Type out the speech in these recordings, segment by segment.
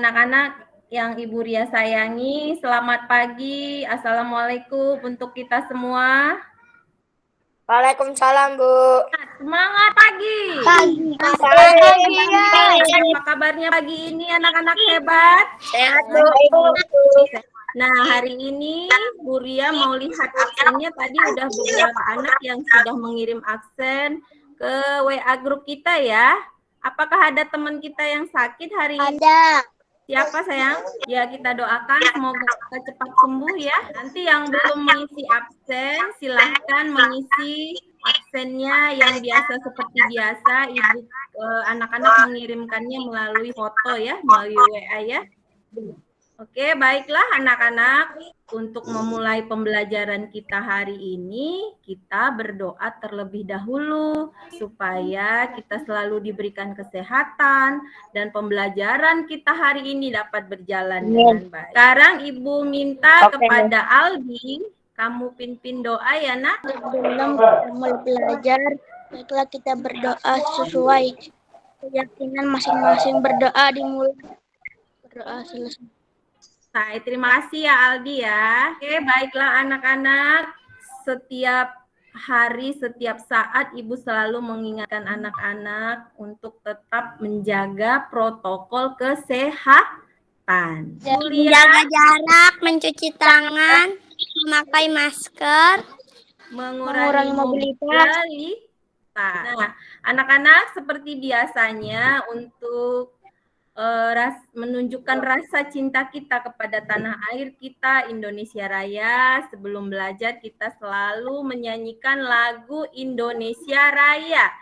Anak-anak yang Ibu Ria sayangi, selamat pagi. Assalamualaikum untuk kita semua. Waalaikumsalam, Bu. Semangat pagi. Apa kabarnya pagi ini anak-anak hebat? Sehat, Bu. Nah, hari ini Bu Ria mau lihat aksennya. Tadi udah beberapa anak yang sudah mengirim aksen ke WA grup kita ya. Apakah ada teman kita yang sakit hari ini? Ada. Siapa sayang? Ya, kita doakan semoga cepat sembuh ya. Nanti yang belum mengisi absen, silahkan mengisi absennya yang biasa seperti biasa. Ibu anak-anak mengirimkannya melalui foto ya, melalui WA ya. Oke, baiklah anak-anak. Untuk memulai pembelajaran kita hari ini, kita berdoa terlebih dahulu supaya kita selalu diberikan kesehatan dan pembelajaran kita hari ini dapat berjalan dengan baik. Sekarang Ibu minta kepada Aldi, kamu pimpin doa ya nak. Sebelum kita mulai belajar, baiklah kita berdoa sesuai keyakinan masing-masing. Berdoa dimulai. Berdoa selesai. Baik, terima kasih ya Aldi ya. Oke, baiklah anak-anak. Setiap hari, setiap saat Ibu selalu mengingatkan anak-anak untuk tetap menjaga protokol kesehatan. Menjaga jarak, mencuci tangan, memakai masker, Mengurangi mobilitas. Nah, anak-anak seperti biasanya untuk menunjukkan rasa cinta kita kepada tanah air kita, Indonesia Raya. Sebelum belajar kita selalu menyanyikan lagu Indonesia Raya.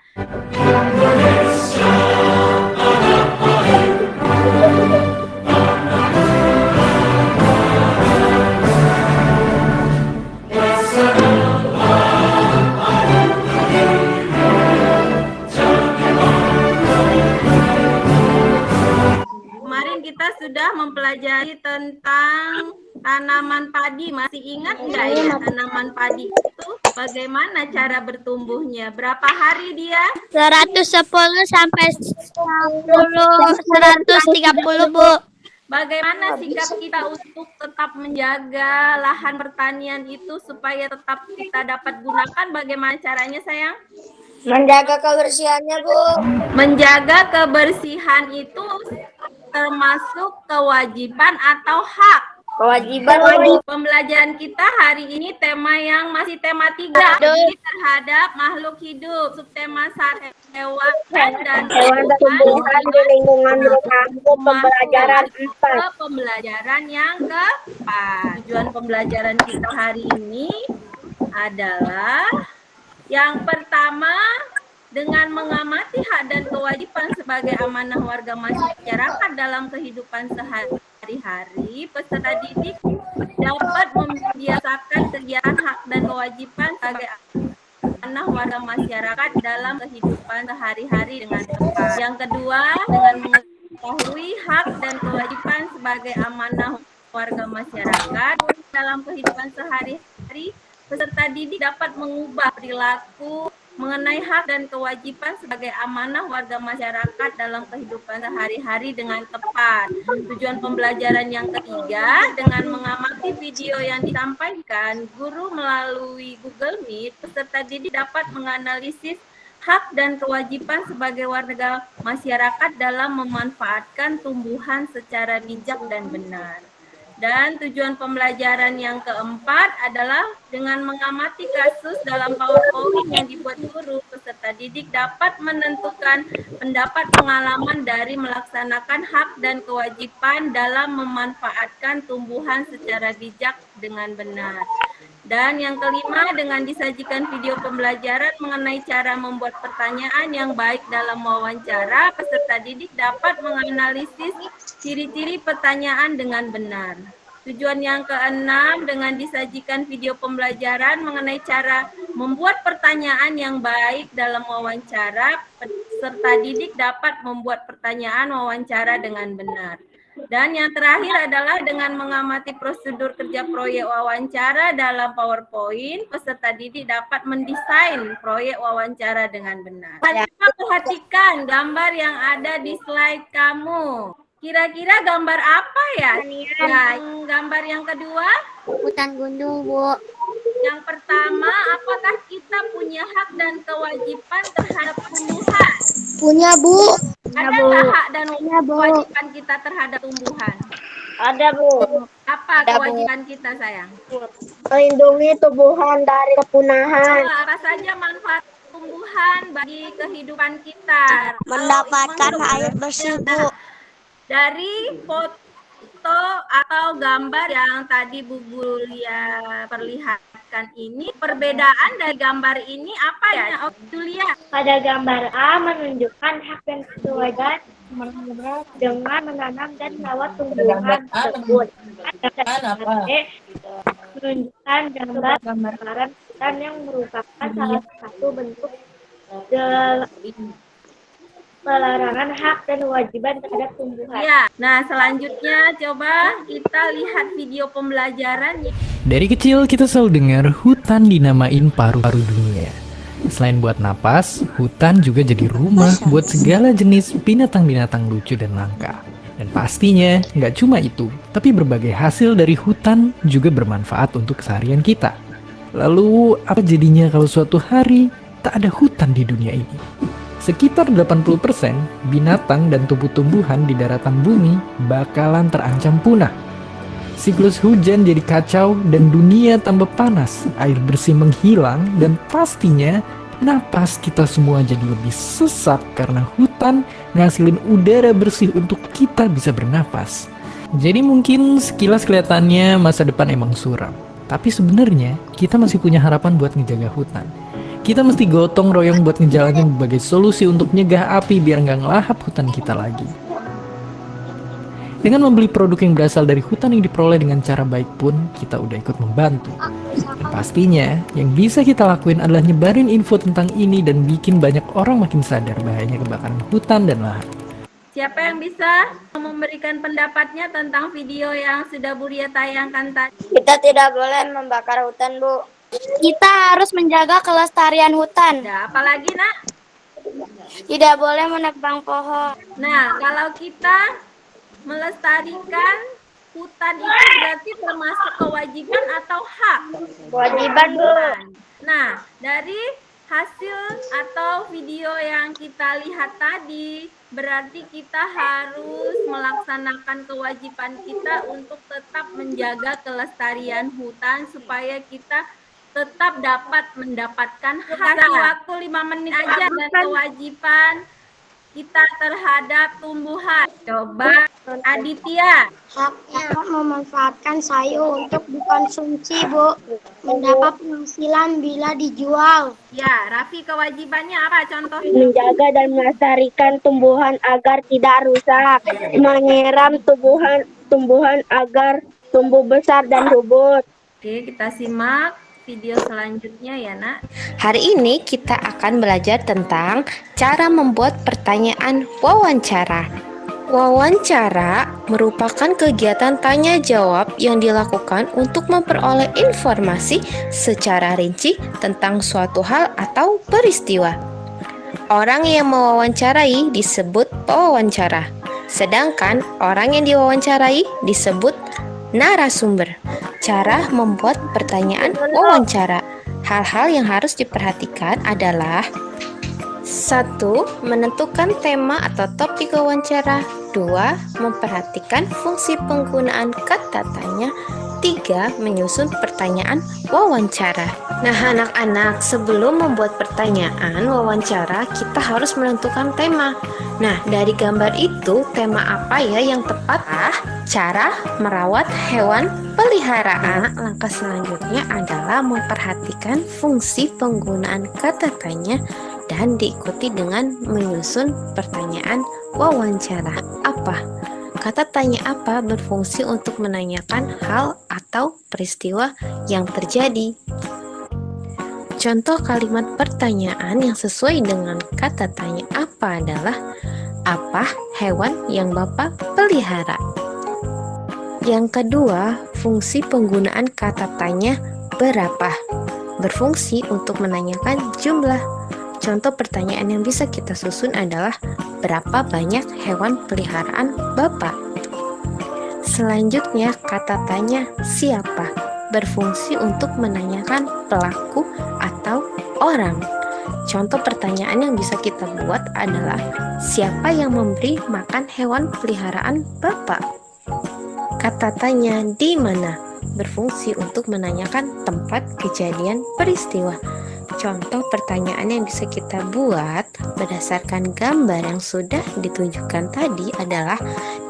Kemarin kita sudah mempelajari tentang tanaman padi. Masih ingat nggak ya tanaman padi itu bagaimana cara bertumbuhnya? Berapa hari dia? 110 sampai 130, Bu. Bagaimana sikap kita untuk tetap menjaga lahan pertanian itu supaya tetap kita dapat gunakan? Bagaimana caranya sayang? Menjaga kebersihannya, Bu. Menjaga kebersihan itu termasuk kewajiban atau hak? Kewajiban. Pembelajaran kita hari ini tema yang masih tema 3, jadi terhadap makhluk hidup, subtema 1 hewan dan tumbuhan di lingkungan rumah. Pembelajaran 4. ke pembelajaran yang keempat. Tujuan pembelajaran kita hari ini adalah yang pertama, dengan mengamati hak dan kewajiban sebagai amanah warga masyarakat dalam kehidupan sehari-hari, peserta didik dapat membiasakan kegiatan hak dan kewajiban sebagai amanah warga masyarakat dalam kehidupan sehari-hari dengan tepat. Yang kedua, dengan mengetahui hak dan kewajiban sebagai amanah warga masyarakat dalam kehidupan sehari-hari, peserta didik dapat mengubah perilaku mengenai hak dan kewajiban sebagai amanah warga masyarakat dalam kehidupan sehari-hari dengan tepat. Tujuan pembelajaran yang ketiga, dengan mengamati video yang disampaikan guru melalui Google Meet, peserta didik dapat menganalisis hak dan kewajiban sebagai warga masyarakat dalam memanfaatkan tumbuhan secara bijak dan benar. Dan tujuan pembelajaran yang keempat adalah dengan mengamati kasus dalam PowerPoint yang dibuat guru, peserta didik dapat menentukan pendapat pengalaman dari melaksanakan hak dan kewajiban dalam memanfaatkan tumbuhan secara bijak dengan benar. Dan yang kelima, dengan disajikan video pembelajaran mengenai cara membuat pertanyaan yang baik dalam wawancara, peserta didik dapat menganalisis ciri-ciri pertanyaan dengan benar. Tujuan yang keenam, dengan disajikan video pembelajaran mengenai cara membuat pertanyaan yang baik dalam wawancara, peserta didik dapat membuat pertanyaan wawancara dengan benar. Dan yang terakhir adalah dengan mengamati prosedur kerja proyek wawancara dalam PowerPoint, peserta didik dapat mendesain proyek wawancara dengan benar. Perhatikan gambar yang ada di slide kamu. Kira-kira gambar apa ya? Ya, gambar yang kedua. Hutan gundul, Bu. Yang pertama, apakah kita punya hak dan kewajiban terhadap tumbuhan? Punya, Bu. Ada nggak hak dan Punya, Bu. kewajiban kita terhadap tumbuhan? Ada, Bu. Apa Ada, Bu. kewajiban kita, sayang? Melindungi tumbuhan dari kepunahan. Apa saja manfaat tumbuhan bagi kehidupan kita? Mendapatkan Kalau air bersih, Bu. dari foto atau gambar yang tadi Bu Julia perlihatkan ini, perbedaan dari gambar ini apa ya, Oh, Julia? Pada gambar A menunjukkan hak dan kewajiban dengan menanam dan merawat tumbuhan tersebut. Pada gambar B menunjukkan gambaran hutan yang merupakan salah satu bentuk pelarangan hak dan kewajiban terhadap tumbuhan. Ya, nah selanjutnya coba kita lihat video pembelajaran. Dari kecil kita selalu dengar hutan dinamain paru-paru dunia. Selain buat napas, hutan juga jadi rumah buat segala jenis binatang-binatang lucu dan langka. Dan pastinya nggak cuma itu, tapi berbagai hasil dari hutan juga bermanfaat untuk keseharian kita. Lalu apa jadinya kalau suatu hari tak ada hutan di dunia ini? Sekitar 80% binatang dan tumbuh-tumbuhan di daratan bumi bakalan terancam punah. Siklus hujan jadi kacau dan dunia tambah panas, air bersih menghilang, dan pastinya napas kita semua jadi lebih sesak karena hutan ngasilin udara bersih untuk kita bisa bernapas. Jadi mungkin sekilas kelihatannya masa depan emang suram, tapi sebenarnya kita masih punya harapan buat ngejaga hutan. Kita mesti gotong royong buat ngejalanin berbagai solusi untuk nyegah api biar nggak ngelahap hutan kita lagi. Dengan membeli produk yang berasal dari hutan yang diperoleh dengan cara baik pun, kita udah ikut membantu. Dan pastinya, yang bisa kita lakuin adalah nyebarin info tentang ini dan bikin banyak orang makin sadar bahayanya kebakaran hutan dan lahan. Siapa yang bisa memberikan pendapatnya tentang video yang sudah Bu Ria tayangkan tadi? Kita tidak boleh membakar hutan, Bu. Kita harus menjaga kelestarian hutan. Ada apa lagi, Nak? Tidak boleh menebang pohon. Nah, kalau kita melestarikan hutan itu berarti termasuk kewajiban atau hak? Kewajiban, Bu. Nah, dari hasil atau video yang kita lihat tadi, berarti kita harus melaksanakan kewajiban kita untuk tetap menjaga kelestarian hutan supaya kita tetap dapat mendapatkan hak. Waktu 5 menit aja dan kewajiban kita terhadap tumbuhan. Coba Aditya. Haknya memanfaatkan sayur untuk dikonsumsi, Bu. Mendapat penghasilan bila dijual. Ya, Raffi, kewajibannya apa contohnya? Menjaga dan melestarikan tumbuhan agar tidak rusak. Menyiram tumbuhan agar tumbuh besar dan subur. Oke, kita simak video selanjutnya ya, Nak. Hari ini kita akan belajar tentang cara membuat pertanyaan wawancara. Wawancara merupakan kegiatan tanya jawab yang dilakukan untuk memperoleh informasi secara rinci tentang suatu hal atau peristiwa. Orang yang mewawancarai disebut pewawancara, sedangkan orang yang diwawancarai disebut narasumber. Cara membuat pertanyaan wawancara. Hal-hal yang harus diperhatikan adalah 1. Menentukan tema atau topik wawancara. 2. Memperhatikan fungsi penggunaan kata tanya. 3. Menyusun pertanyaan wawancara. Nah, anak-anak, sebelum membuat pertanyaan wawancara, kita harus menentukan tema. Nah, dari gambar itu, tema apa ya yang tepat? Cara merawat hewan peliharaan. Langkah selanjutnya adalah memperhatikan fungsi penggunaan kata tanya dan diikuti dengan menyusun pertanyaan wawancara. Apa? Kata tanya apa berfungsi untuk menanyakan hal atau peristiwa yang terjadi. Contoh kalimat pertanyaan yang sesuai dengan kata tanya apa adalah, apa hewan yang Bapak pelihara? Yang kedua, fungsi penggunaan kata tanya berapa berfungsi untuk menanyakan jumlah. Contoh pertanyaan yang bisa kita susun adalah berapa banyak hewan peliharaan Bapak? Selanjutnya, kata tanya siapa berfungsi untuk menanyakan pelaku atau orang. Contoh pertanyaan yang bisa kita buat adalah siapa yang memberi makan hewan peliharaan Bapak? Kata tanya di mana berfungsi untuk menanyakan tempat kejadian peristiwa. Contoh pertanyaan yang bisa kita buat berdasarkan gambar yang sudah ditunjukkan tadi adalah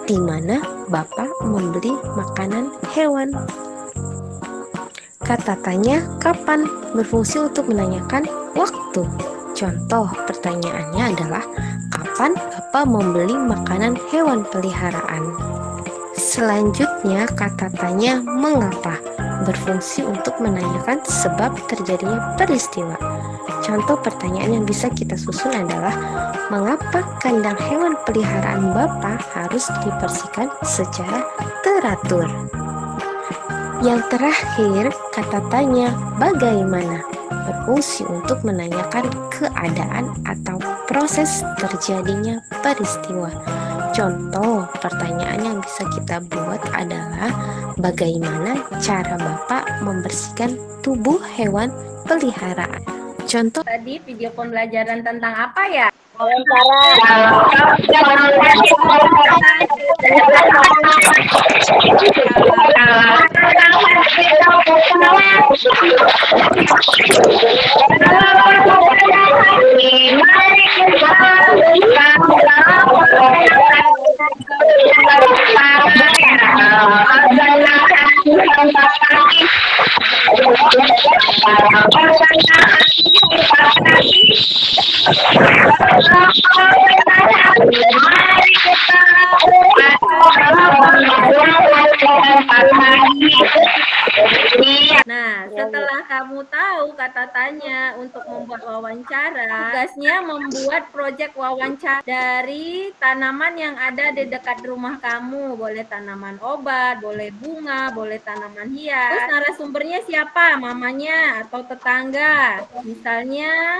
di mana Bapak membeli makanan hewan. Kata tanya kapan berfungsi untuk menanyakan waktu. Contoh pertanyaannya adalah kapan Bapak membeli makanan hewan peliharaan. Selanjutnya kata tanya mengapa berfungsi untuk menanyakan sebab terjadinya peristiwa. Contoh pertanyaan yang bisa kita susun adalah mengapa kandang hewan peliharaan Bapak harus dibersihkan secara teratur. Yang terakhir, kata tanya bagaimana berfungsi untuk menanyakan keadaan atau proses terjadinya peristiwa. Contoh pertanyaan yang bisa kita buat adalah bagaimana cara Bapak membersihkan tubuh hewan peliharaan. Contoh Tadi video pembelajaran tentang apa ya? Nah, setelah kamu tahu kata tanya untuk membuat wawancara, tugasnya membuat proyek wawancara dari tanaman yang ada di dekat rumah kamu. Boleh tanaman obat, boleh bunga, boleh tanaman hias. Terus narasumbernya siapa? Mamanya atau tetangga? Misalnya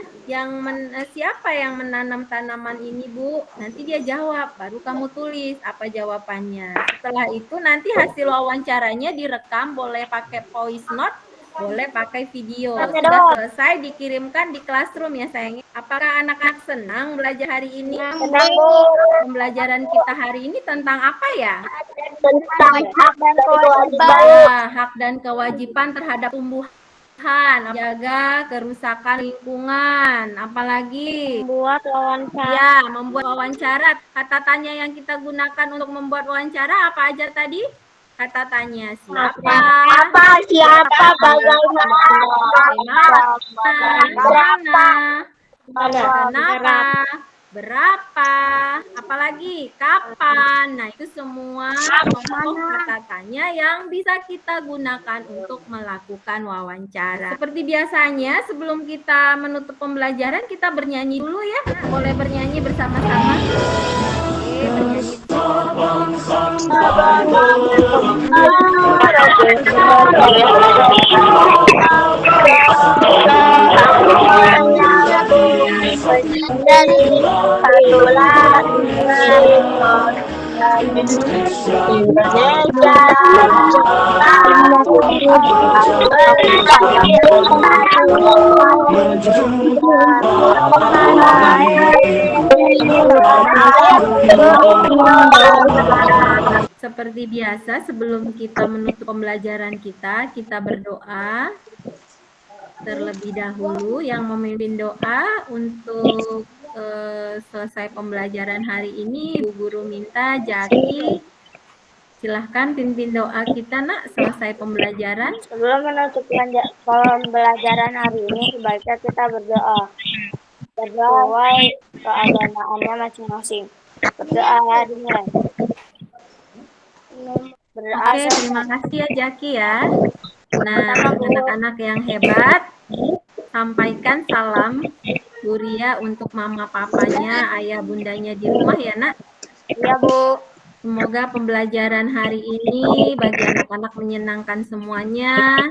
siapa yang menanam tanaman ini, Bu? Nanti dia jawab, baru kamu tulis apa jawabannya. Setelah itu nanti hasil wawancaranya direkam, boleh pakai voice note, boleh pakai video. Sudah selesai dikirimkan di classroom ya sayang. Apakah anak-anak senang belajar hari ini? Pembelajaran kita hari ini tentang apa ya? Tentang hak dan kewajiban. Hak dan kewajiban terhadap tumbuhan, jaga kerusakan lingkungan, apalagi Buat wawancara. ya membuat wawancara. Kata tanya yang kita gunakan untuk membuat wawancara apa aja tadi? Kata tanya siapa, Siapa, bagaimana, kenapa, berapa, apalagi kapan. Nah, itu semua contoh kata tanya yang bisa kita gunakan untuk melakukan wawancara. Seperti biasanya, sebelum kita menutup pembelajaran, kita bernyanyi dulu ya. Boleh bernyanyi bersama-sama. Oke, bernyanyi. Seperti biasa, sebelum kita menutup pembelajaran kita berdoa terlebih dahulu. Yang memimpin doa untuk selesai pembelajaran hari ini, Bu Guru minta Jaki, silahkan pimpin doa kita nak selesai pembelajaran. Sebelum menutup pembelajaran hari ini, sebaiknya kita berdoa. Sesuai keagamaannya masing-masing. Berdoa dimulai. Oke, terima kasih ya Jaki ya. Nah, anak-anak yang hebat, sampaikan salam Buria untuk mama papanya, ayah bundanya di rumah ya nak. Iya Bu. Semoga pembelajaran hari ini bagi anak-anak menyenangkan semuanya.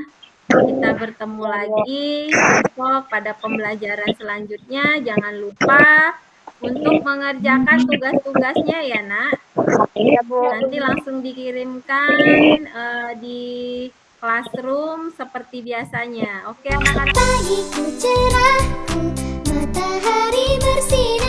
Kita bertemu lagi besok pada pembelajaran selanjutnya. Jangan lupa untuk mengerjakan tugas-tugasnya ya, Nak. Nanti langsung dikirimkan di classroom seperti biasanya. Oke, anak-anak. Pagiku cerahku, matahari bersinar.